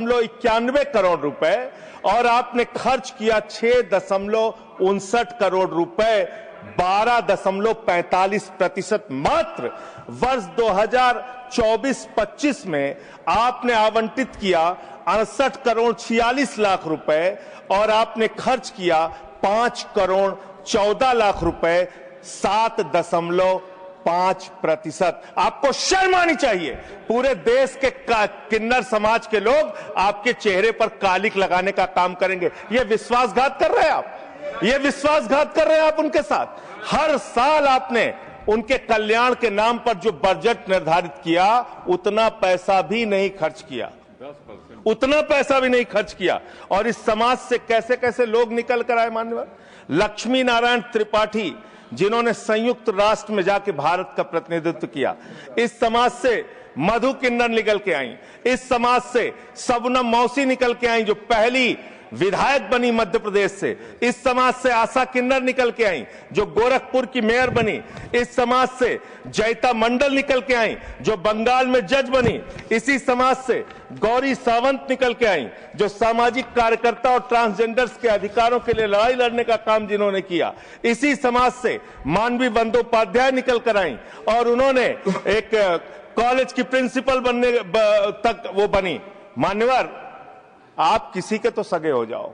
91 करोड़ रुपए और आपने खर्च किया 6.59 करोड़ रुपए, 12.45% मात्र वर्ष 2024-25 में आपने आवंटित किया 68 करोड़ 46 लाख रुपए और आपने खर्च किया 5 करोड़ 14 लाख रुपए, 7.5%। आपको शर्म आनी चाहिए। पूरे देश के किन्नर समाज के लोग आपके चेहरे पर कालिक लगाने का काम करेंगे। ये विश्वासघात कर रहे हैं आप, ये विश्वासघात कर रहे हैं आप उनके साथ। हर साल आपने उनके कल्याण के नाम पर जो बजट निर्धारित किया उतना पैसा भी नहीं खर्च किया, उतना पैसा भी नहीं खर्च किया। और इस समाज से कैसे कैसे लोग निकल कर आए मान्यवर। लक्ष्मी नारायण त्रिपाठी जिन्होंने संयुक्त राष्ट्र में जाके भारत का प्रतिनिधित्व किया, इस समाज से मधु किन्नर निकल के आई, इस समाज से सबनम मौसी निकल के आई जो पहली विधायक बनी मध्य प्रदेश से, इस समाज से आशा किन्नर निकल के आई जो गोरखपुर की मेयर बनी, इस समाज से जयता मंडल निकल के आई जो बंगाल में जज बनी, इसी समाज से गौरी सावंत निकल के आई जो सामाजिक कार्यकर्ता और ट्रांसजेंडर्स के अधिकारों के लिए लड़ाई लड़ने का काम जिन्होंने किया, इसी समाज से मानवी बंदोपाध्याय निकल कर आई और उन्होंने एक कॉलेज की प्रिंसिपल बनने तक वो बनी। मान्यवर, आप किसी के तो सगे हो जाओ,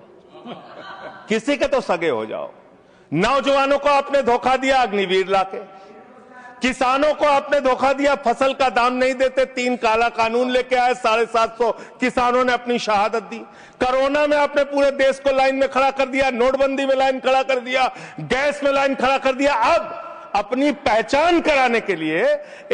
किसी के तो सगे हो जाओ। नौजवानों को आपने धोखा दिया अग्निवीर लाके, किसानों को आपने धोखा दिया, फसल का दाम नहीं देते, 3 काला कानून लेके आए, 750 किसानों ने अपनी शहादत दी। कोरोना में आपने पूरे देश को लाइन में खड़ा कर दिया, नोटबंदी में लाइन खड़ा कर दिया, गैस में लाइन खड़ा कर दिया। अब अपनी पहचान कराने के लिए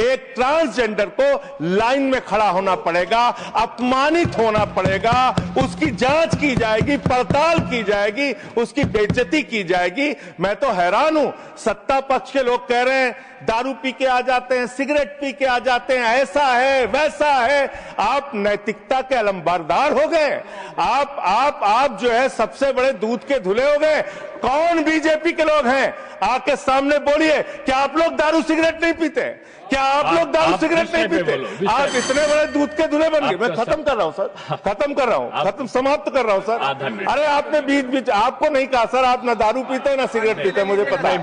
एक ट्रांसजेंडर को लाइन में खड़ा होना पड़ेगा, अपमानित होना पड़ेगा, उसकी जांच की जाएगी, पड़ताल की जाएगी, उसकी बेइज्जती की जाएगी। मैं तो हैरान हूं, सत्ता पक्ष के लोग कह रहे हैं दारू पी के आ जाते हैं, सिगरेट पी के आ जाते हैं, ऐसा है वैसा है। आप नैतिकता के अलंबरदार हो गए। आप जो है सबसे बड़े दूध के धुले हो गए। कौन बीजेपी के लोग हैं आके सामने बोलिए, क्या आप लोग दारू सिगरेट नहीं पीते? क्या आप लोग दारू सिगरेट नहीं पीते? आप इतने बड़े दूध के धुले बन गए। मैं खत्म कर रहा हूं सर, खत्म कर रहा हूं, समाप्त कर रहा हूं सर। अरे आपने बीच आपको नहीं कहा सर, आप ना दारू पीते ना सिगरेट पीते, मुझे पता है,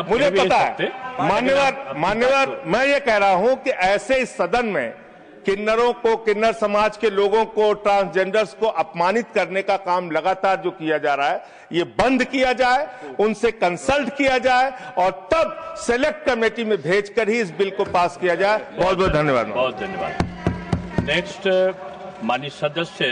मुझे पता है। मान्यवर, मैं ये कह रहा हूं कि ऐसे इस सदन में किन्नरों को, किन्नर समाज के लोगों को, ट्रांसजेंडर्स को अपमानित करने का काम लगातार जो किया जा रहा है, ये बंद किया जाए, उनसे कंसल्ट किया जाए और तब सेलेक्ट कमेटी में भेजकर ही इस बिल को पास किया जाए। बहुत बहुत धन्यवाद। बहुत धन्यवाद। नेक्स्ट माननीय सदस्य